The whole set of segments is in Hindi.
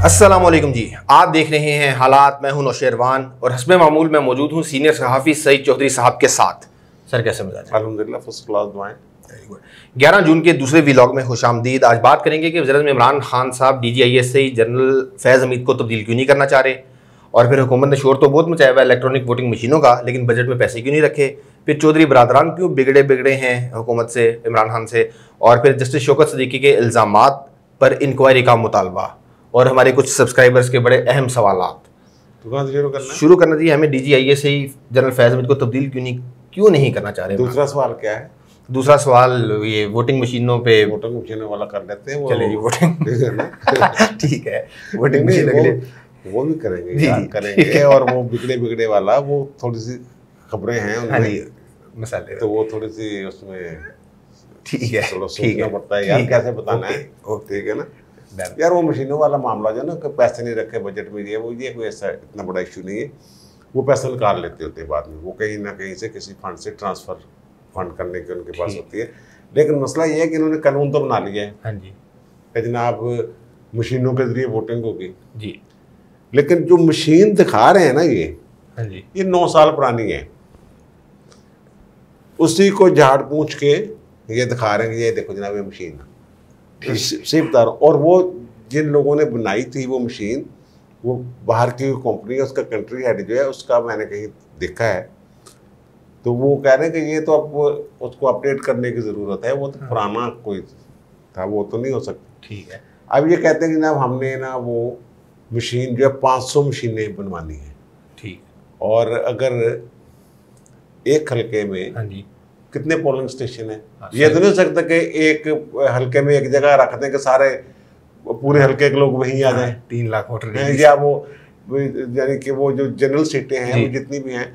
अस्सलाम वालेकुम जी, आप देख रहे हैं हालात। मैं हूं नौशेरवान और हस्बे मामूल में मौजूद हूं सीनियर सहाफ़ी सईद चौधरी साहब के साथ। सर कैसे मिजाज? अल्हम्दुलिल्लाह फर्स्ट क्लास दुआएं। Very good. 11 जून के दूसरे व्लॉग में खुशामदीद। आज बात करेंगे कि वज़ीर-ए-आज़म इमरान खान साहब DGIS से जनरल फैज़ हमीद को तब्दील क्यों नहीं करना चाह रहे, और फिर हुकूमत ने शोर तो बहुत मचाया हुआ इलेक्ट्रॉनिक वोटिंग मशीनों का, लेकिन बजट में पैसे क्यों नहीं रखे। फिर चौधरी बरादरान क्यों बिगड़े हैं हुकूमत से, इमरान खान से, और फिर जस्टिस शौकत सिद्दीकी के इल्ज़ामात पर इंक्वायरी का मुतालबा, और हमारे कुछ सब्सक्राइबर्स के बड़े अहम सवालात। तो कहाँ से शुरू करना चाहिए हमें DGIS से ही जनरल फैज़ हमीद को तब्दील क्यों नहीं करना चाह रहे। दूसरा सवाल क्या है? दूसरा सवाल ये वोटिंग मशीनों पे, वोटिंग मशीनों वाला कर लेते हैं वो। चले जी वोटिंग ठीक है, वोटिंग नहीं, मशीन वो भी करेंगे जी, यार, जी। करेंगे। और वो बिगड़े वाला वो थोड़ी सी खबरें हैं उनमें, मसाले तो वो थोड़ी सी उसमें ठीक है, चलो ठीक सोचना है, पड़ता है यार, ठीक है, कैसे बताना है। ओके, ठीक है ना डन। यार, वो मशीनों वाला मामला जो ना कि पैसे नहीं रखे बजट में, ये कोई ऐसा इतना बड़ा इशू नहीं है। वो पैसे निकाल लेते होते हैं बाद में, वो कहीं ना कहीं से किसी फंड से ट्रांसफर फंड करने की उनके पास होती है। लेकिन मसला ये है कि इन्होंने कानून तो बना लिया है, हाँ जी, कि जनाब मशीनों के जरिए वोटिंग होगी जी, लेकिन जो मशीन दिखा रहे हैं ना हाँ जी, ये 9 साल पुरानी है। उसी को झाड़ पूछ के ये दिखा रहे हैं कि ये देखो जनाब ये मशीन सिर्फ तार। और वो जिन लोगों ने बनाई थी वो मशीन, वो बाहर की कंपनी है, उसका कंट्री हेड जो है उसका मैंने कहीं देखा है, तो वो कह रहे हैं कि ये तो अब उसको अपडेट करने की ज़रूरत है, वो तो पुराना कोई था, वो तो नहीं हो सकता। ठीक है। अब ये कहते हैं कि जनाब हमने ना वो मशीन जो है 500 मशीनें बनवानी है, ठीक, और अगर एक हल्के में हाँ जी, कितने पोलिंग स्टेशन है, हाँ, ये तो नहीं हो सकता कि एक हल्के में एक जगह रख दें कि सारे पूरे हल्के के लोग वहीं आ जाएं। 3 लाख वोटर या वो यानी कि वो जो जनरल सीटें हैं वो जितनी भी हैं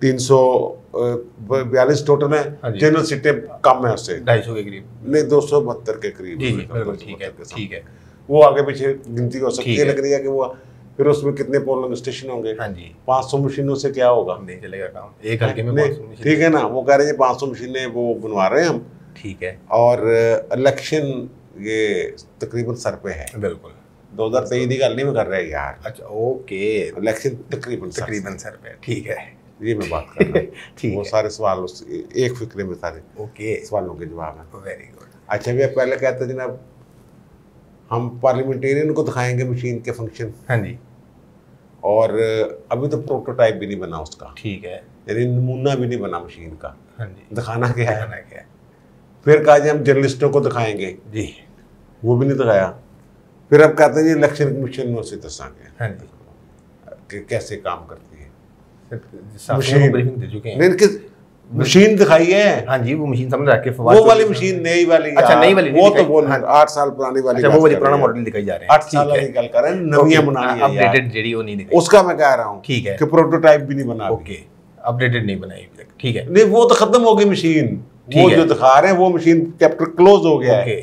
342 टोटल है, हाँ जी। जनरल सीटें कम है उससे 250 के करीब, नहीं 272 के करीब। जी जी, बिल्कुल ठीक है, ठीक है, वो आगे पीछे गिनती हो सकती है, ठीक है। लग रही है कि वो फिर उसमें कितने पोलिंग स्टेशन होंगे। हाँ जी, 500 मशीनों से क्या होगा, नहीं चलेगा काम, एक हल्के में नहीं, 500 मशीन। ठीक है ना। वो कह रहे हैं 500 मशीनें वो बनवा रहे हैं हम, ठीक है, और इलेक्शन ये तकरीबन सर पे है। बिल्कुल 2023 की गल नहीं मैं कर रहा है यार, अच्छा, ओके, इलेक्शन तकरीबन सर पे, ठीक है, ये मैं बात कर रहा हूँ। ठीक वो है, सारे सवाल उस एक फिक्रे में सारे ओके, सवालों के जवाब हैं। वेरी गुड, अच्छा भैया, पहले कहते थे जनाब हम पार्लियामेंटेरियन को दिखाएंगे मशीन के फंक्शन, हाँ जी, और अभी तो प्रोटोटाइप भी नहीं बना उसका, ठीक है, यानी नमूना भी नहीं बना मशीन का, हाँ जी, दिखाना क्या है। दिखाना क्या है, फिर कहा जी हम जर्नलिस्टों को दिखाएंगे, जी, वो भी नहीं दिखाया। फिर अब कहते हैं जी इलेक्शन कमीशन में उसे दर्शाएंगे हाँ जी, कि कैसे काम करती है मशीन मशीन। ब्रीफिंग दे चुके हैं, नहीं इनकी मशीन दिखाई है, हाँ जी, वो मशीन समझ रखे वो वाली मशीन नई वाली, अच्छा, नई वाली वो तो वो हाँ, 8 साल पुरानी वाली, अच्छा, वो वाली पुराना मॉडल दिखाई जा रहे हैं, 8 साल वाली गल कर रहे हैं, नवियां बनानी है यार। अपडेटेड जेडी वो नहीं दिखाई, उसका मैं कह रहा हूँ ठीक है, कि प्रोटोटाइप भी नहीं बना अभी। ओके, अपडेटेड नहीं बनाई अभी तक, ठीक है, नहीं वो तो खत्म हो गई मशीन, ठीक वो है। जो दिखा रहे हैं वो मशीन चैप्टर क्लोज हो गया है। ओके,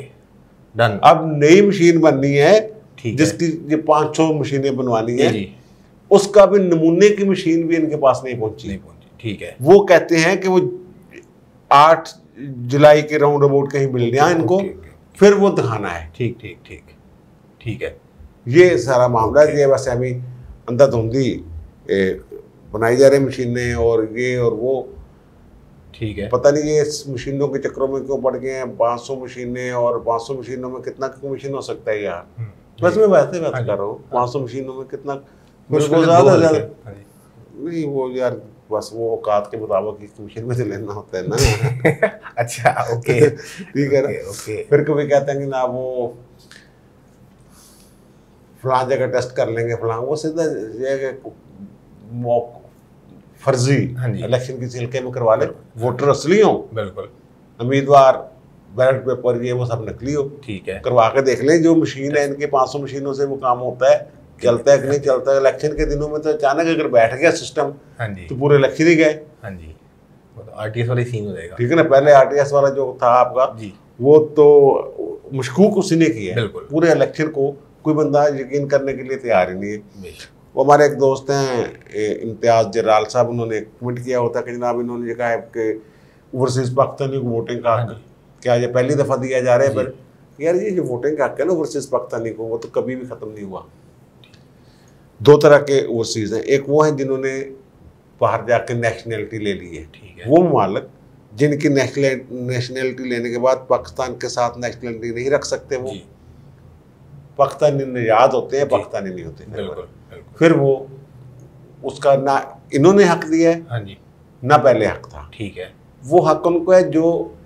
डन, अब नई मशीन बननी है, ठीक है, जिसकी ये 500 मशीनें बनवानी जी है, जी, उसका भी नमूने की मशीन भी इनके पास नहीं पहुंची। नहीं पहुंची, ठीक है, वो कहते हैं कि वो 8 जुलाई के राउंड अबाउट कहीं मिल गया इनको, ओके, ओके, फिर वो दिखाना है। ठीक ठीक ठीक, ठीक है, ये सारा मामला है। ये बस अभी अंधाधुंधी बनाई जा रही मशीनें, और ये और वो, ठीक है, पता नहीं ये इस मशीनों के चक्रों में क्यों पड़ गए हैं। 500 मशीनें, और 500 मशीनों में कितना कमीशन हो सकता है यार। बस मैं वैसे बात कर रहा हूँ, 500 मशीनों में कितना मुश्किल ज़्यादा है, ज़्यादा हाँ जी। नहीं, वो यार बस वो औकात के मुताबिक ही कमीशन में से लेना होता है ना। अच्छा, ओके, ठीक है ना। ओके, ओके, फिर कभी कहते हैं कि ना वो फलां जगह टेस्ट कर लेंगे फलां, वो सीधा ये फर्जी हाँ जी। इलेक्शन की हल्के में करवा ले, वोटर असली हो, बिल्कुल, उम्मीदवार बैलेट पेपर ये वो सब नकली हो, ठीक है, करवा के देख लें। जो मशीन है इनके 500 मशीनों से वो काम होता है, चलता है कि नहीं चलता है। इलेक्शन के दिनों में तो अचानक अगर बैठ गया सिस्टम हाँ जी, तो पूरे इलेक्शन ही गए। हाँ जी, वो तो RTS वाला सीन हो जाएगा, ठीक है ना। पहले RTS वाला जो था आपका, जी, वो तो मशकूक उसी ने किया है। बिल्कुल, पूरे इलेक्शन को कोई बंदा यकीन करने के लिए तैयार ही नहीं है। बेशक, वो हमारे एक दोस्त हैं इम्तियाज़ जराल साहब, उन्होंने कमेंट किया होता है कि जनाब इन्होंने ये कहा है कि ओवरसीज पाकिस्तानी को वोटिंग का हाँ जी, क्या ये पहली दफ़ा दिया जा रहा है, पर यार ये जो वोटिंग का हक है ना ओवरसीज पाकिस्तानी को, वो तो कभी भी खत्म नहीं हुआ। दो तरह के ओवरसीज हैं, एक वो हैं जिन्होंने बाहर जाके नेशनैलिटी ले ली है, ठीक है। वो ममालिक जिनकी नेशनैलिटी लेने के बाद पाकिस्तान के साथ नेशनैलिटी नहीं रख सकते, वो पाकिस्तानी निजात होते हैं, पाकिस्तानी नहीं होते। फिर वो उसका ना इन्होंने हक दिया है, हाँ जी, ना पहले हक था। ठीक है। वो हक उनको है जो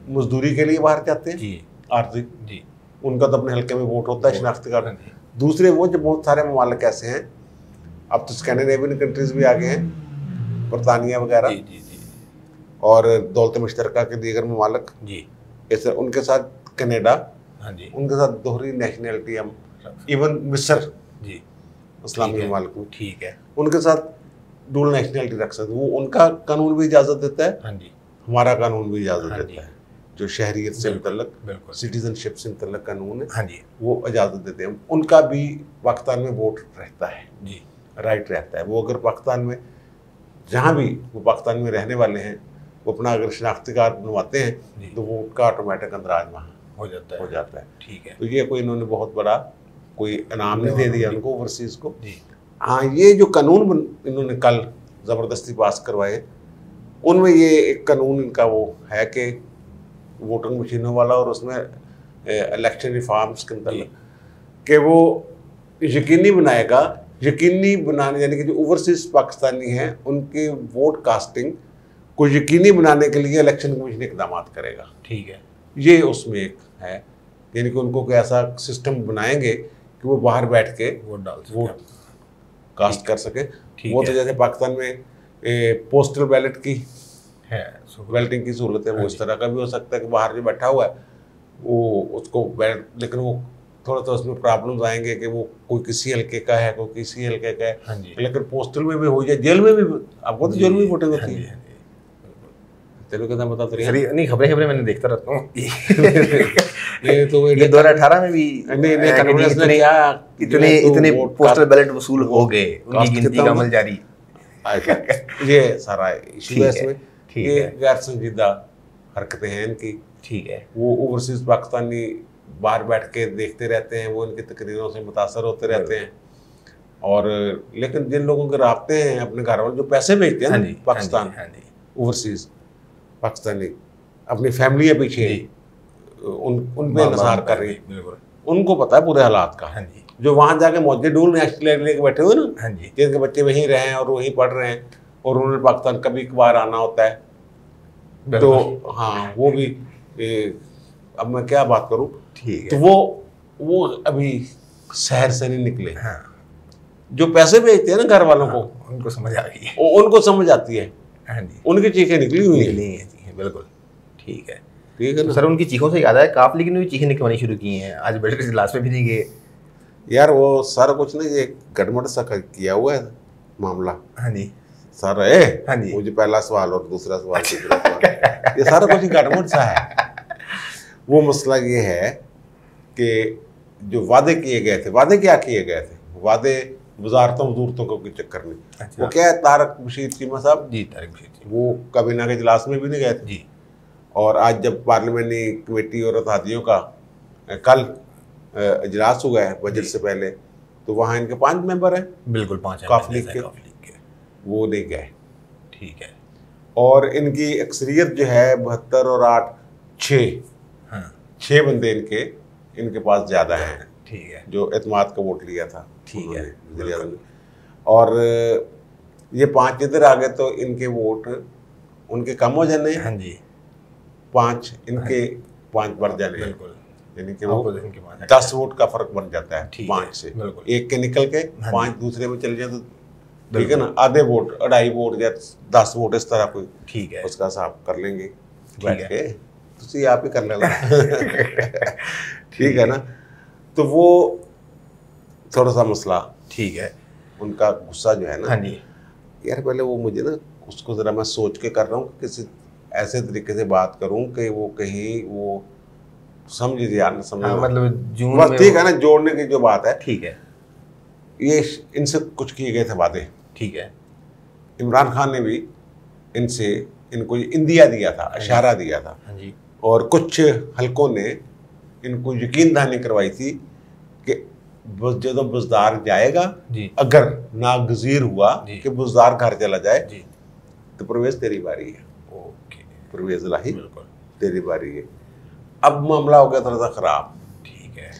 मजदूरी के लिए बाहर जाते हैं जी, आर्थिक जी, उनका तो अपने हल्के में वोट होता है, शनाख्ती कार्ड। दूसरे वो जो बहुत सारे ममालिक ऐसे हैं, अब तो स्कैंडिनेवियन कंट्रीज भी आ गए हैं, बरतानिया वगैरह, और दौलत मुश्तरका के दीगर ममालिक जी, ऐसे उनके साथ कनाडा, हाँ जी, उनके साथ दोहरी नेशनैलिटी हम, इवन मिस्र जी, इस्लामी ममालिक में, ठीक है, उनके साथ डुअल नेशनैलिटी रख सकते। वो उनका कानून भी इजाज़त देता है, हाँ जी, हमारा कानून भी इजाज़त हाँ देता है, जो शहरियत से मुतल्लक, सिटीजनशिप से मुतल्लक कानून है, हाँ जी, वो इजाज़त देते हैं। उनका भी पाकिस्तान में वोट रहता है जी, राइट रहता है। वो अगर पाकिस्तान में जहाँ भी वो पाकिस्तान में रहने वाले हैं, वो अपना अगर शनाख्ती कार्ड बनवाते हैं तो वो उनका ऑटोमेटिक अंदराज वहाँ हो जाता है। ठीक है। तो ये कोई इन्होंने बहुत बड़ा कोई इनाम नहीं दे दिया उनको ओवरसीज़ को। हाँ, ये जो कानून इन्होंने कल ज़बरदस्ती पास करवाए, उनमें ये एक कानून इनका वो है कि वोटिंग मशीनों वाला, और उसमें इलेक्शन रिफॉर्म्स के अंदर कि वो यकीनी बनाएगा, यकीनी बनाने यानी कि जो ओवरसीज पाकिस्तानी हैं उनके वोट कास्टिंग को यकीनी बनाने के लिए इलेक्शन कमीशन इकदाम करेगा। ठीक है। ये उसमें एक है, यानी कि उनको कोई ऐसा सिस्टम बनाएंगे कि वो बाहर बैठ के वोट कास्ट कर सके। वो तो जैसे पाकिस्तान में पोस्टल बैलेट की है, बैलेटिंग की सहूलत है, वो इस तरह का भी हो सकता है कि बाहर जो बैठा हुआ है वो उसको बैलेट, लेकिन वो थोड़ा सा उसमें प्रॉब्लम्स आएंगे कि वो कोई किसी हल्के का है, कोई किसी हल्के का है, लेकिन पोस्टल में भी हो जाए, जेल में भी, आपको तो जेल में वोटिंग होती है। तेरे को बता तो नहीं, खबरें मैंने देखता रहता हूँ। ये तो 2018 में भी इतने पोस्टल बैलेट वसूल हो गए, उनकी गिनती का अमल जारी। ये सारा इशू है इसमें, ये गैर संजीदा हरकतें हैं इनकी। ठीक है। वो ओवरसीज पाकिस्तानी बाहर बैठ के देखते रहते हैं, वो इनकी तकरीरों से मुतासर होते रहते हैं, और लेकिन जिन लोगों के राब्ते हैं अपने घर वाले जो पैसे भेजते हैं ना पाकिस्तान, ओवरसीज पाकिस्तानी अपनी फैमिली है पीछे, उन पे इंतजार कर रही है, उनको पता है पूरे हालात का। जो वहाँ जाके मौजे डूल नेशनल लेके बैठे हुए ना, जिनके बच्चे वहीं रहे हैं और वहीं पढ़ रहे हैं, और उन्होंने पाकिस्तान कभी कभार आना होता है, तो हाँ वो भी अब मैं क्या बात करूँ, तो वो अभी शहर से नहीं निकले। जो पैसे भेजते हैं ना घर वालों को, उनको समझ आ गई है, उनको समझ आती है, उनकी चीखें निकली हुई हैं। बिल्कुल ठीक है, ठीक है। तो सर उनकी चीखों से याद आया, काफ लीग ने भी चीखें निकलवानी शुरू की हैं, आज बजट इजलास में भी नहीं गए यार। वो सारा कुछ ना ये गड़बड़ सा किया हुआ है मामला। हाँ जी सर, हाँ जी, मुझे पहला सवाल और दूसरा सवाल, तीसरा सवाल, ये सारा कुछ गड़बड़ सा है। वो मसला ये है कि जो वादे किए गए थे, वादे क्या किए गए थे, वादे वजारतों वजूरतों को कोई चक्कर नहीं। वो क्या है, तारक बशीर चीमा साहब जी, तारक बशीर, वो काबीना के इजलास में भी नहीं गए थे जी, और आज जब पार्लियामेंट्री कमेटी और अथॉरिटियों का कल इजलास हुआ है बजट से पहले, तो वहाँ इनके 5 मेंबर हैं, बिल्कुल 5 काफ लीग के, वो नहीं गए। ठीक है। और इनकी अक्सरियत जो है 72 और 8 6 बंदे इनके पास ज़्यादा हैं। ठीक है। जो एतमाद का वोट लिया था, ठीक है, और ये 5 इधर आ गए, तो इनके वोट उनके कम हो जाने, हाँ जी, 5 इनके 5 बढ़ जाने, बिल्कुल, यानी कि वो 10 वोट का फर्क बन जाता है 5 से, एक के निकल के 5 दूसरे में चल जाए, तो ठीक है ना, आधे वोट, 2.5 वोट या 10 वोट इस तरह कोई, ठीक है, उसका हिसाब कर लेंगे बैठ के, तो आप ही कर लेना। ठीक है ना, तो वो थोड़ा सा मसला, ठीक है, उनका गुस्सा जो है ना, हाँ जी यार, पहले वो मुझे ना उसको ज़रा मैं सोच के कर रहा हूँ, किसी ऐसे तरीके से बात करूँ कि वो कहीं वो समझ यार ना समझ, मतलब जून बस ठीक है ना, जोड़ने की जो बात है, ठीक है, ये इनसे कुछ किए गए थे वादे, ठीक है, इमरान खान ने भी इनको इंदिया दिया था, इशारा दिया था, हाँ जी, और कुछ हलकों ने इनको यकीन दहानी करवाई थी कि जो बुजदार जाएगा जी, अगर नागजीर हुआ जी, कि बुजदार घर चला जाए जी, तो परवेज तेरी बारी है, ओके, परवेज इलाही बिल्कुल, तेरी बारी है। अब मामला हो गया थोड़ा सा खराब। ठीक है,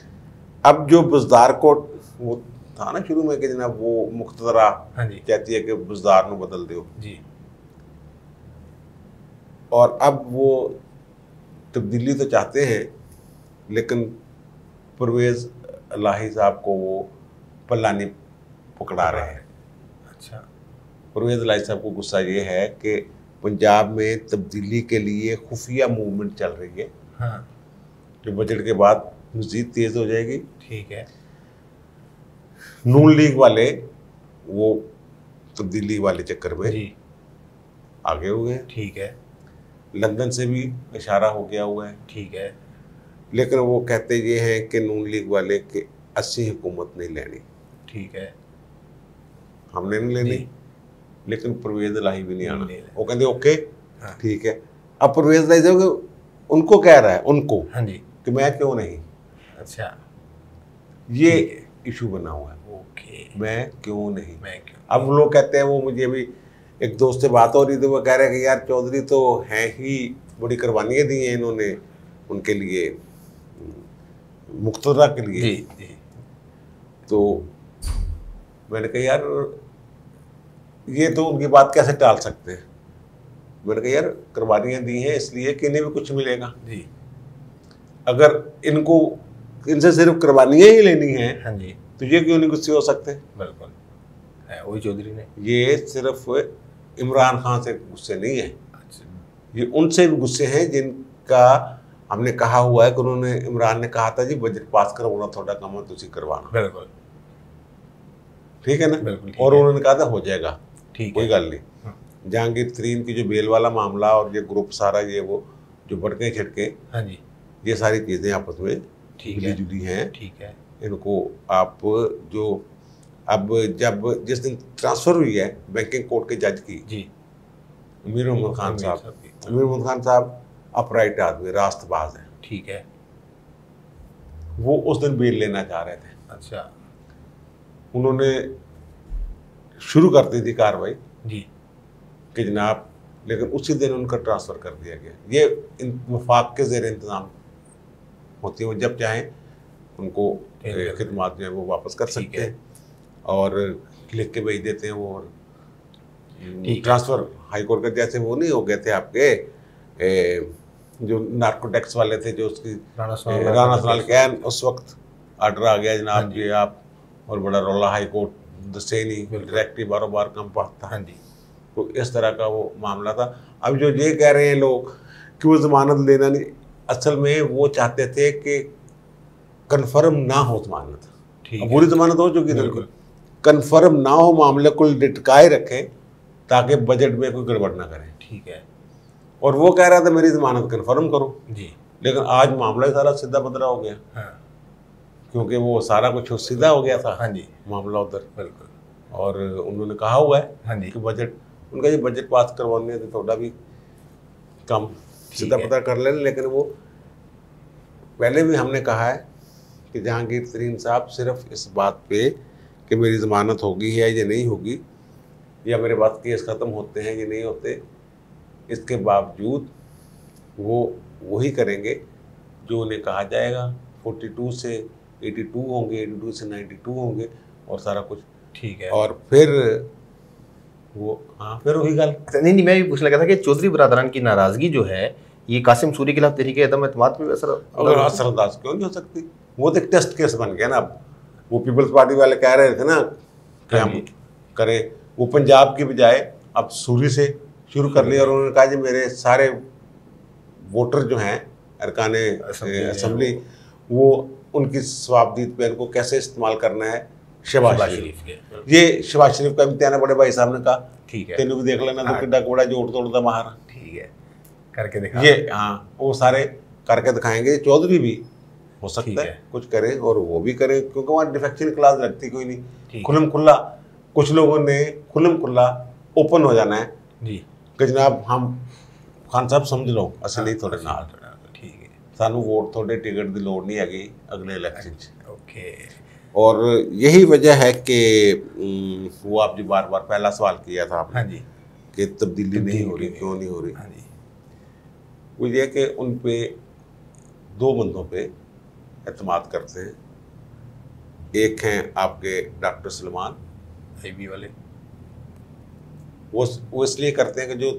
अब जो बुजदार को वो था ना शुरू में कि जनाब वो मुख्तदरा हाँ जी, कहती है कि बुजदार को बदल दो, जी, और अब वो तब्दीली तो चाहते हैं लेकिन परवेज इलाही साहब को वो पल्ला नहीं पकड़ा रहे हैं। अच्छा, परवेज इलाही साहब को गुस्सा ये है कि पंजाब में तब्दीली के लिए खुफिया मूवमेंट चल रही है, हाँ, जो बजट के बाद मजीद तेज हो जाएगी। ठीक है, नून लीग वाले वो तब्दीली वाले चक्कर में जी, आगे हो गए, ठीक है, लंदन से भी इशारा हो गया हुआ है, ठीक है, लेकिन वो कहते ये हैं कि नून लीग वाले कि अस्सी हुकूमत नहीं लेनी, ठीक है, हमने नहीं लेनी, जी, लेकिन परवेज इलाही भी नहीं आना। नहीं लेना। वो कहते ओके हाँ, ठीक है। अब परवेज इलाही साहब उनको कह रहा है उनको हाँ जी, कि मैं क्यों नहीं, अच्छा, ये ठीक इशू बना हुआ है, ओके, मैं क्यों नहीं। मैं क्यों, अब लोग कहते हैं, वो मुझे भी एक दोस्त से बात हो रही थी, वो कह रहे हैं कि यार चौधरी तो हैं ही, बड़ी कुर्बानियाँ दी हैं इन्होंने उनके लिए, मुख्तदरा के लिए। जी, जी, तो मैंने कहा यार ये तो उनकी बात कैसे टाल सकते हैं। मैंने कहा यार कुर्बानियाँ दी हैं इसलिए कि इन्हें भी कुछ मिलेगा, जी, अगर इनको इनसे सिर्फ कुर्बानियाँ ही लेनी है हाँ जी, तो ये क्यों नहीं गुस्से हो सकते। बिल्कुल, है वही चौधरी ने, ये सिर्फ इमरान खान से गुस्से नहीं है, अच्छा, ये उनसे भी गुस्से हैं जिनका हमने कहा हुआ है कि उन्होंने, इमरान ने कहा था जी बजट पास करवाना थोड़ा काम है तुझे करवाना, बिल्कुल, ठीक है ना, बिल्कुल, ठीक और है, उन्होंने कहा था हो जाएगा, ठीक कोई है, गल नहीं। हाँ, जहांगीर तरीन की जो बेल वाला मामला और ये ग्रुप सारा ये वो जो भटके छिटके, हाँ जी, ये सारी चीज़ें आपस में ठीक मिली है, जुली हैं। ठीक है, इनको आप जो अब जब जिस दिन ट्रांसफ़र हुई है बैंकिंग कोर्ट के जज की, जी, अमीर मोहम्मद खान अमीर साहब, साहब की, अमीर मोहम्मद खान साहब अपराइट आदमी, रास्तबाज हैं, ठीक है, वो उस दिन बेल लेना चाह रहे थे, अच्छा, उन्होंने शुरू कर दी थी कार्रवाई जी, कि जनाब, लेकिन उसी दिन उनका ट्रांसफ़र कर दिया गया। ये इन वफाक के ज़ेर इंतज़ाम होती है, वो जब चाहें उनको खिदमात जो है वो वापस कर ठीक सकते है। हैं और लिख के भेज देते हैं वो, और ठीक है। ट्रांसफ़र हाई कोर्ट का, जैसे वो नहीं हो गए थे आपके जो नार्कोटेक्स वाले थे जो उसकी राणा राणा सनाल कैन, उस वक्त आर्डर आ गया हाँ जनाब जी। ये आप, और बड़ा रौला हाई कोर्ट दसे नहीं, बिल्कुल। डायरेक्टली बारों बार कम पास था, हाँ जी, तो इस तरह का वो मामला था। अब जो ये कह रहे हैं लोग कि वो जमानत लेना नहीं, असल में वो चाहते थे कि कन्फर्म ना हो जमानत, ठीक अब है, पूरी जमानत हो चुकी थी, बिल्कुल, कन्फर्म ना हो, मामले को लटकाए रखें ताकि बजट में कोई गड़बड़ ना करें। ठीक है, और वो कह रहा था मेरी जमानत कन्फर्म करो, जी, लेकिन आज मामला ही सारा सीधा बदला हो गया, हाँ, क्योंकि वो सारा कुछ सीधा हो गया था हाँ जी, मामला उधर। बिल्कुल, और उन्होंने कहा हुआ है हाँ जी, कि बजट, उनका ये बजट पास करवाने तो थोड़ा भी कम सीधा है। पता कर लें, लेकिन वो पहले भी हमने कहा है कि जहांगीर तरीन साहब सिर्फ इस बात पे कि मेरी ज़मानत होगी या ये नहीं होगी, या मेरे पास केस ख़त्म होते हैं ये नहीं होते, इसके बावजूद वो वही करेंगे जो उन्हें कहा जाएगा। 42 से 82 होंगे, 82 से 92 होंगे और सारा कुछ, ठीक है। और फिर वो, हाँ फिर वही गल। नहीं नहीं, मैं ये पूछना चाहता था कि चौधरी बरादरान की नाराजगी जो है ये कासिम सूरी के खिलाफ तरीके अदम एतमाद पे भी अगर असरअंदाज क्यों नहीं हो सकती, वो तो एक टेस्ट केस बन गया ना। अब वो पीपल्स पार्टी वाले कह रहे थे ना कि हाँ हम जी। करें, वो पंजाब की बजाय अब सूरी से शुरू कर लिया, और उन्होंने कहा जी मेरे सारे वोटर जो हैं अरकान असम्बली, वो उनकी सवाबदीद पे इनको कैसे इस्तेमाल करना है, शहबाज शरीफ के, ये शहबाज शरीफ का इम्तिहान है। बड़े भाई साहब ने कहा ठीक है, तेनू भी देख लेना, तो हाँ। किड्डा कोड़ा जोड़ तोड़ता बाहर, ठीक है, करके दिखा, ये हाँ वो सारे करके दिखाएंगे। चौधरी भी हो ठीक सकता है है। कुछ करें और वो भी करें, क्योंकि वहाँ डिफेक्शन क्लास लगती कोई ठीक नहीं, है। खुल्लम खुल्ला कुछ लोगों ने खुल्लम खुल्ला ओपन हो जाना है जी, कि जनाब हम खान साहब समझ लो असली नहीं थोड़े ना, ठीक है, सानू वोट थोड़े टिकट की लोड़ नहीं हैगी अगले इलेक्शन च। ओके। और यही वजह है कि वो आप जो बार बार पहला सवाल किया था आपने, हाँ जी, कि तब्दीली नहीं हो रही, क्यों नहीं हो रही। हाँ जी, वो ये कि उन पे दो बंदों पे एतमाद करते हैं। एक हैं आपके डॉक्टर सलमान, आईबी वाले, वो इसलिए करते हैं कि जो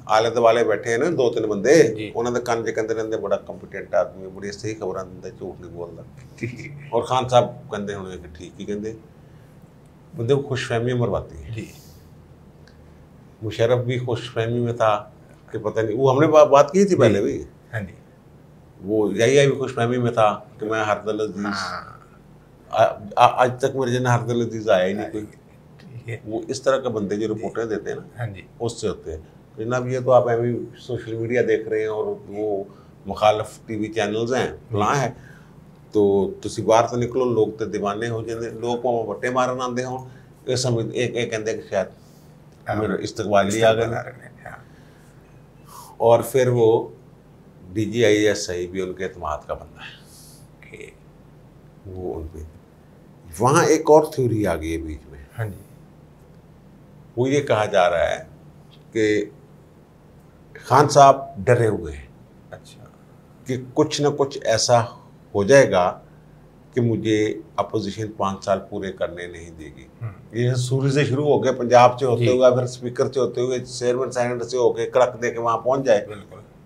आले दुआले बैठे हैं ना 2-3 बंदे, उन्होंने कंन च कहते रहते बड़ा कंपीटेंट आदमी, बड़ी सही खबर दिंदा, झूठ नहीं बोलता। और खान साहब कहते होंगे कि ठीक ही कहते, बंदे को खुशफहमी मरवाती है। मुशर्रफ भी खुशफहमी में था कि पता नहीं, वो हमने बात की थी पहले भी। हाँ जी, वो यही भी खुशफहमी में था कि मैं हरदल अजीज, आज तक मेरे जन हरदल अजीज आया ही नहीं कोई। वो इस तरह के बंदे जो रिपोर्टें देते हैं ना, हाँ जी, उससे होते हैं। जनाब ये तो आप अभी सोशल मीडिया देख रहे हैं और वो मुखालफ टीवी चैनल्स हैं, फलां है, तो तुसी बाहर तो निकलो, लोग तो दीवाने हो जाते, लोग भावें वट्टे मारन आते हो, एक कहते कि शायद मेरे इस्तकबाली आ गए। और फिर वो DGISI भी उनके एतमाद का बंदा है। वो उन पे वहाँ एक और थ्योरी आ गई है बीच में। हाँ जी, वो ये कहा जा रहा है कि खान साहब डरे हुए हैं, अच्छा, कि कुछ ना कुछ ऐसा हो जाएगा कि मुझे अपोजिशन 5 साल पूरे करने नहीं देगी। ये सूर्य से शुरू हो गए, पंजाब से होते हुए, फिर स्पीकर से होते हुए, चेयरमैन सेनेटर से होके कड़क दे के वहाँ पहुँच जाए,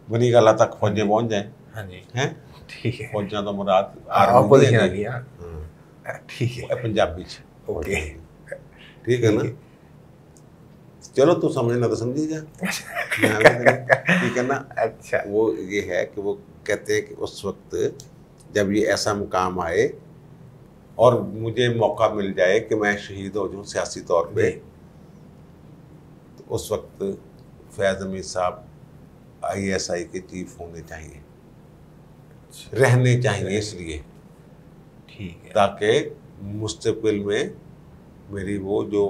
बनी गाला तक फौजें पहुँच जाए। हाँ जी, हैं, ठीक है, फौजा तो मुराद अपोजिशन आ गई। ठीक है, पंजाबी ओके, ठीक है ना। चलो तू समझना तो समझी जा, ठीक है ना। अच्छा, वो ये है कि वो कहते हैं कि उस वक्त जब ये ऐसा मुकाम आए और मुझे मौका मिल जाए कि मैं शहीद हो जाऊँ सियासी तौर पे, तो उस वक्त फैज़ हमीद साहब ISI के चीफ होने चाहिए, रहने चाहिए, इसलिए ठीक है, ताकि मुस्तकबिल में मेरी वो जो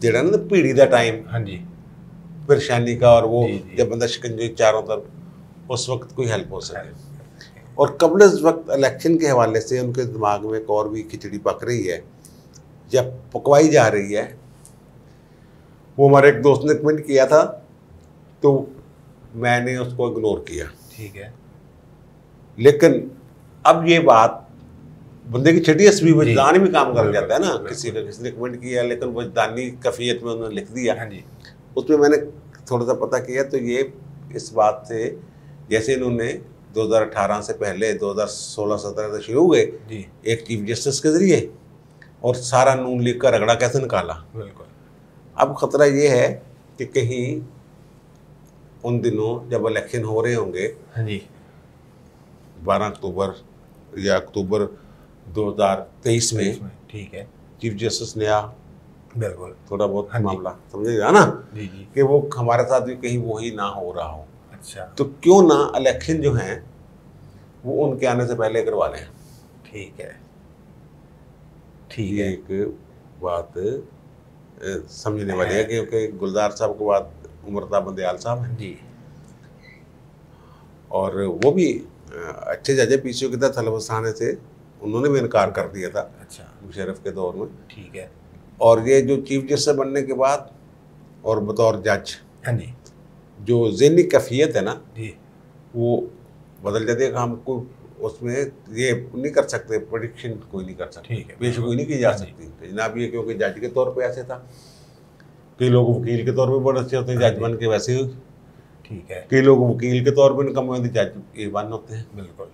जेड़ा ना पीढ़ी का टाइम, हाँ जी, परेशानी का, और वो जब बंदा शिकंजे चारों तरफ, उस वक्त कोई हेल्प हो सके। और कबल इस वक्त इलेक्शन के हवाले से उनके दिमाग में एक और भी खिचड़ी पक रही है, जब पकवाई जा रही है। वो हमारे एक दोस्त ने कमेंट किया था, तो मैंने उसको इग्नोर किया, ठीक है, लेकिन अब ये बात बंदे की छठी असवी वजदान भी काम कर जाता है ना। किसी ने कमेंट किया, लेकिन वजदानी कैफियत में उन्होंने लिख दिया। हाँ जी, उसमें मैंने थोड़ा सा पता किया, तो ये इस बात से, जैसे इन्होंने 2018 से पहले 2016-17 से शुरू हुए एक चीफ जस्टिस के जरिए, और सारा नून लीग का रगड़ा कैसे निकाला। बिल्कुल, अब खतरा ये है कि कहीं उन दिनों जब इलेक्शन हो रहे होंगे, हाँ जी, 12 अक्टूबर या अक्टूबर 2023 में, ठीक है, चीफ जस्टिस नया, बिल्कुल, थोड़ा बहुत मामला समझेगा ना, जी जी, कि वो हमारे साथ भी कहीं वही ना हो रहा हो। अच्छा, तो क्यों ना इलेक्शन जो हैं वो उनके आने से पहले करवा लें। ठीक है, ठीक है, एक बात समझने वाली है, क्योंकि गुलजार साहब के बाद उमरता बंदयाल साहब हैं जी, और वो भी अच्छे जज PCO के तहत हलफस्थाने से उन्होंने भी इनकार कर दिया था। अच्छा, मुशर्रफ के दौर में, ठीक है। और ये जो चीफ जस्टिस बनने के बाद और बतौर जज, हाँ जी, जो ज़हनी कैफियत है ना जी, वो बदल जाती है। हम को उसमें ये नहीं कर सकते, प्रेडिक्शन कोई नहीं कर सकते, पेश कोई नहीं की जा सकती जनाब। ये क्योंकि जज के तौर पे ऐसे था, कई लोग वकील के तौर पे बड़े अच्छे होते हैं, जज बन के वैसे ही, ठीक है, कई लोग वकील के तौर पे कम होते, जज A1 होते हैं। बिल्कुल,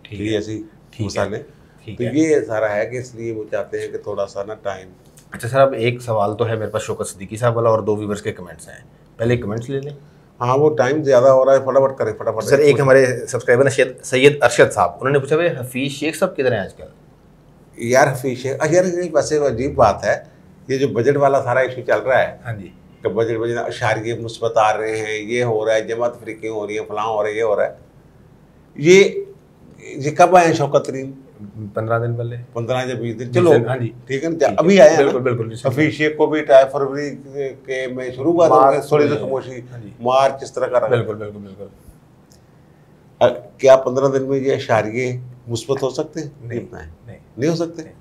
ठीक है, ऐसी मिसालें। तो ये सारा है कि इसलिए वो चाहते हैं कि थोड़ा सा ना टाइम। अच्छा सर, अब एक सवाल तो है मेरे पास शौकत सिद्दीकी साहब वाला, और 2 व्यूअर्स के कमेंट्स हैं, पहले कमेंट्स ले लें। हाँ, वो टाइम ज़्यादा हो रहा है, फटाफट करें फटाफट। सर, एक हमारे सब्सक्राइबर है सैयद अरशद साहब, उन्होंने पूछा भाई हफीज़ शेख साहब किधर हैं आजकल। यार हफीज़ शेख, यार वैसे अजीब बात है, ये जो बजट वाला सारा इशू चल रहा है, हाँ जी, कि बजट अशारिये मुस्बत आ रहे हैं, ये हो रहा है, जमात फ्रीकी हो रही है, फलां हो रहा है, ये हो रहा है, ये कब आए हैं शौकत तरीन? 15 दिन पहले, 15 या 20 दिन, चलो हाँ जी, ठीक है, अभी आए हैं। बिल्कुल बिल्कुल, हफीज़ शेख को भी 2 फरवरी के में शुरू हुआ था थोड़ी सी खामोशी, मार्च इस तरह का। बिल्कुल बिल्कुल बिल्कुल, क्या 15 दिन में ये इशारे मुस्बत हो सकते हैं? नहीं हो सकते।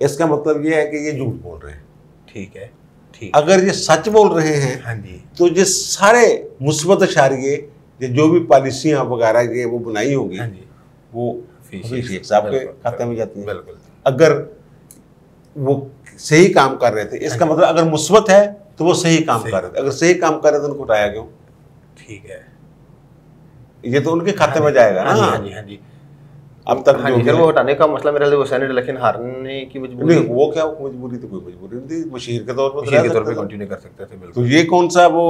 इसका मतलब ये है कि ये झूठ बोल रहे हैं। ठीक है, ठीक। अगर ये सच बोल रहे हैं, हाँ जी, तो ये सारे मुस्बत इशारे जो भी पॉलिसियां वगैरह ये वो बनाई होगी, हाँ जी, वो शेख साहब के खाते में जाती है। बिल्कुल। अगर वो सही काम कर रहे थे, इसका मतलब अगर मुस्बत है तो वो सही काम कर रहे थे। अगर सही काम कर रहे थे, उनको उठाया क्यों? ठीक है, ये तो उनके खाते में जाएगा ना। हाँ जी, हाँ जी। अब तक जो वो हटाने का मसला मेरा वो सेनेट इलेक्शन हारने की मजबूरी नहीं, वो क्या मजबूरी थी? कोई मजबूरी नहीं थी, मशीर के तौर पर कंटिन्यू कर सकते थे। तो ये कौन सा वो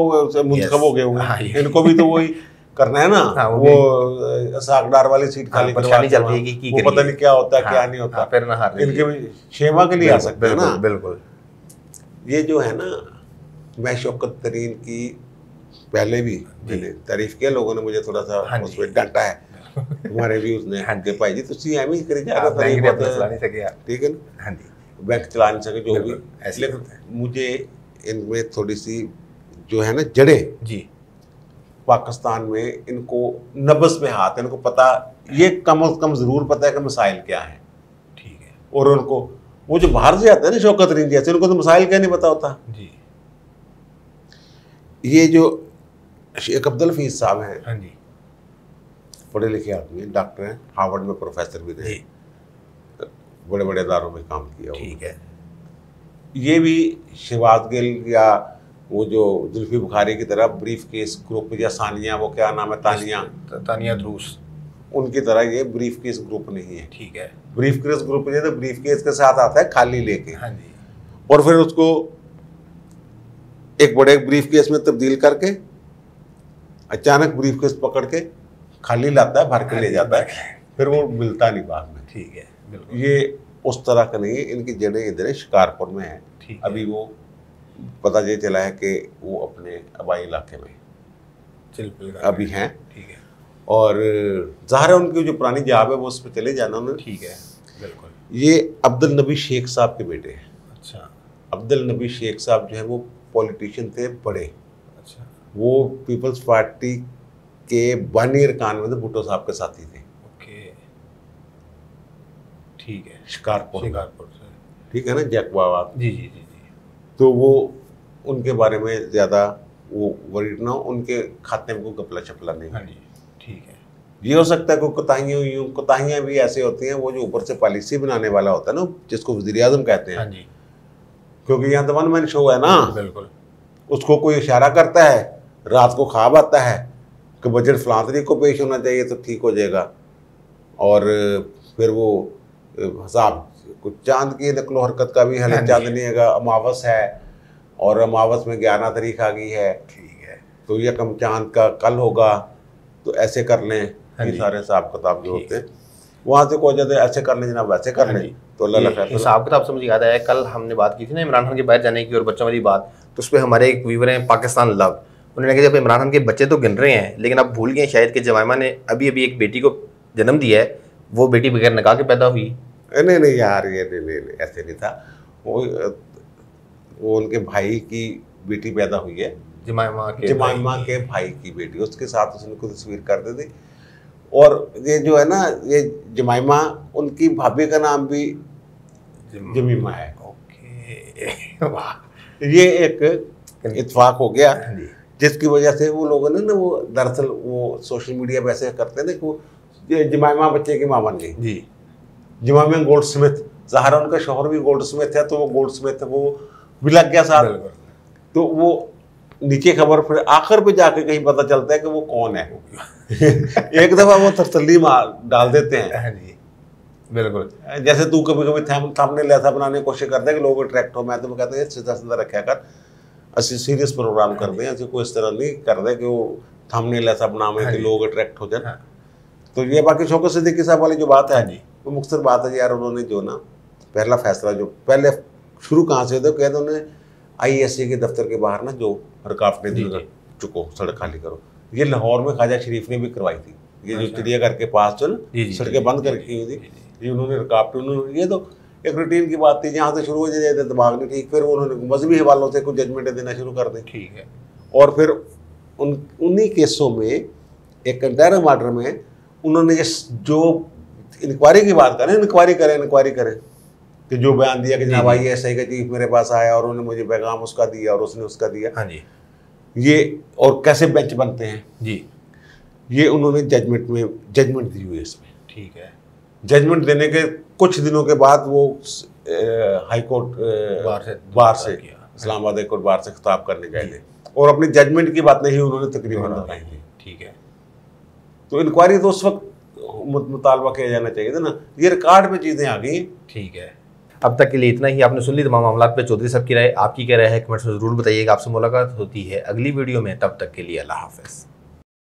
मुंतखब हो गए होंगे? इनको भी तो वही करना है ना। वो सागडार वाली सीट खाली परेशानी चल रही है, वो पता नहीं क्या होता है, क्या नहीं होता, फिर ना हार इनके भी शेमा के लिए आ सकते हैं ना। बिल्कुल। ये जो है ना, मैं शौकत तरीन की पहले भी मैंने तारीफ किया, लोगों ने मुझे थोड़ा सा उस पर डांटा है, तुम्हारे व्यूज ने के भाई जी तुम एम ही करी जा रहा था, ठीक है ना। हाँ जी, बैंक चला नहीं सके जो भी। लेकिन मुझे इनमें थोड़ी सी जो है ना जड़ें जी, पाकिस्तान में इनको नब्ज पे हाथ है, इनको पता, ये कम से कम जरूर पता है कि मसाइल क्या है। ठीक है। और उनको वो जो बाहर से आते हैं ना शौकत तरीन जैसे, उनको तो मसाइल क्या नहीं पता होता जी। ये जो शेख अब्दुल हफीज साहब हैं, हाँ जी, पढ़े लिखे आदमी हैं, डॉक्टर हैं, हार्वर्ड में प्रोफेसर भी रहे, बड़े बड़े इदारों में काम किया। ठीक है। ये भी शहबाज गिल या वो जो जुल्फी बुखारी की तरह ब्रीफ केस ग्रुप या सानिया, वो क्या नाम है, तानिया ध्रूस, उनकी तरह ये ब्रीफ केस ग्रुप नहीं है। ठीक है। ब्रीफ केस ग्रुप जो है तो ब्रीफ केस के साथ आता है खाली लेके, हाँ जी, और फिर उसको एक बड़े ब्रीफ केस में तब्दील करके अचानक ब्रीफ केस पकड़ के खाली लाता है, भर के ले जाता है, फिर वो मिलता नहीं बाद में। ठीक है, बिल्कुल। ये उस तरह का नहीं है, इनकी जड़ें इधर शिकारपुर में है। अभी वो पता ये चला है कि वो अपने आबाई इलाके में अभी हैं। ठीक है। और ज़ाहिर है उनकी जो पुरानी जॉब है वो उस पर चले जाना उन्होंने। ठीक है, बिल्कुल। ये अब्दुल नबी शेख साहब के बेटे हैं। अच्छा। अब्दुल नबी शेख साहब जो है वो पॉलिटिशियन थे बड़े। अच्छा। वो पीपल्स पार्टी के बानी अरकान में भुट्टो साहब के साथी थे। ओके, ठीक है। शिकारपुर से, ठीक है ना, जैकबाबाद। जी जी जी जी। तो वो उनके बारे में ज़्यादा वो वरीड ना, उनके खाते में कोई गपला शपला नहीं। हाँ जी, ठीक है। ये हो सकता है कोई कोताहियाँ हुई हूँ, कोताहियाँ भी ऐसे होती हैं, वो जो ऊपर से पॉलिसी बनाने वाला होता है ना, जिसको वज़ीर आज़म कहते हैं। हाँ जी। क्योंकि यहाँ तो वन मैन शो है ना। बिल्कुल। उसको कोई इशारा करता है, रात को ख्वाब आता है कि बजट फलां तरीके को पेश होना चाहिए तो ठीक हो जाएगा, और फिर वो हिसाब कुछ चांद की नकलो हरकत का भी है, चांद नहीं है, अमावस है और अमावस में 11 तारीख आ गई है। ठीक है। तो ये कम चांद का कल होगा, तो ऐसे कर लें। ये सारे हिसाब किताब जो होते हैं वहाँ से कोई जाते ऐसे कर लें जनाब, वैसे कर लें, तो अल्लाह हिसाब किताब से मुझे याद आया, कल हमने बात की थी ना इमरान खान के बाहर जाने की और बच्चों वाली बात, तो उस पर हमारे एक व्यूवर हैं पाकिस्तान लव, उन्होंने कहा जब इमरान खान के बच्चे तो गिन रहे हैं, लेकिन आप भूल गए शायद कि जमाइमा ने अभी अभी एक बेटी को जन्म दिया है, वो बेटी बगैर निकाह के पैदा हुई। नहीं यार, ये नहीं ऐसे नहीं था। वो उनके भाई की बेटी पैदा हुई है, जमाइमा के भाई की बेटी, उसके साथ उसने को तस्वीर कर दी थी। और ये जो है ना, ये जमाइमा, उनकी भाभी का नाम भी जमीमा है। ओके, वाह। ये एक इत्तेफाक हो गया जिसकी वजह से वो लोगों ने ना, वो दरअसल वो सोशल मीडिया पे ऐसे करते हैं ना कि वो जमाइमा बच्चे की मां बन गई जी। जमाइमा गोल्ड स्मिथ, ज़ाहिर उनका शौहर भी गोल्ड स्मिथ है, तो वो गोल्ड स्मिथ वो भी लग गया साथ। तो वो नीचे खबर फिर आखिर पे जाके कहीं पता चलता है कि वो कौन है। एक दफा वो तसल्ली डाल देते हैं। बिल्कुल। जैसे तू कभी कभी थंबनेल ऐसा बनाने की कोशिश करता है कि लोग अट्रैक्ट हो, मैं तो कहते हैं सीधा सीधा रखा कर, असि सीरियस प्रोग्राम कर दें, ऐसे कोई इस तरह नहीं कर दे कि वो थंबनेल ऐसा बनावे कि लोग अट्रैक्ट हो जाए। तो ये बाकी शौकत सिद्दीकी साहब वाली जो बात है वो मुख्तसर बात है यार, उन्होंने जो ना पहला फैसला जो पहले शुरू कहाँ से तो कहते उन्होंने ISA के दफ्तर के बाहर ना जो रुकावटें दी चुको, सड़क खाली करो, ये लाहौर में ख्वाजा शरीफ ने भी करवाई थी। ये जो चिड़ियाघर के पास जो ना सड़कें बंद कर रखी हुई थी, ये उन्होंने रुकावटें, उन्होंने, ये तो एक रूटीन की बात थी जहाँ से शुरू हो जाए दिमाग नहीं ठीक, फिर उन्होंने मजहबी हवालों से कुछ जजमेंटें देना शुरू कर दी। ठीक है। और फिर उन्हीं केसों में एक कंटेनर मर्डर में उन्होंने ये जो इंक्वायरी की बात करें, इंक्वायरी करें कि जो बयान दिया कि जनाब IASI का चीफ मेरे पास आया और उन्होंने मुझे पैगाम उसका दिया और उसने उसका दिया। हाँ जी। ये और कैसे बेंच बनते हैं जी, ये उन्होंने जजमेंट दी हुई है इसमें। ठीक है। जजमेंट देने के कुछ दिनों के बाद वो हाई कोर्ट बार से इस्लामाबाद हाई कोर्ट बार से खिताब करने गए थे और अपनी जजमेंट की बातें ही उन्होंने तकरीबन बताई थी। ठीक है। तो इंक्वायरी तो उस वक्त मुतालबा किया जाना चाहिए था ना, ये रिकॉर्ड में चीज़ें आ गई। ठीक है, अब तक के लिए इतना ही। आपने सुन ली तमाम मामला पे चौधरी साहब की राय। आपकी क्या राय है कमेंट्स में ज़रूर बताइएगा। आपसे मुलाकात होती है अगली वीडियो में, तब तक के लिए अल्लाह हाफ़िज़।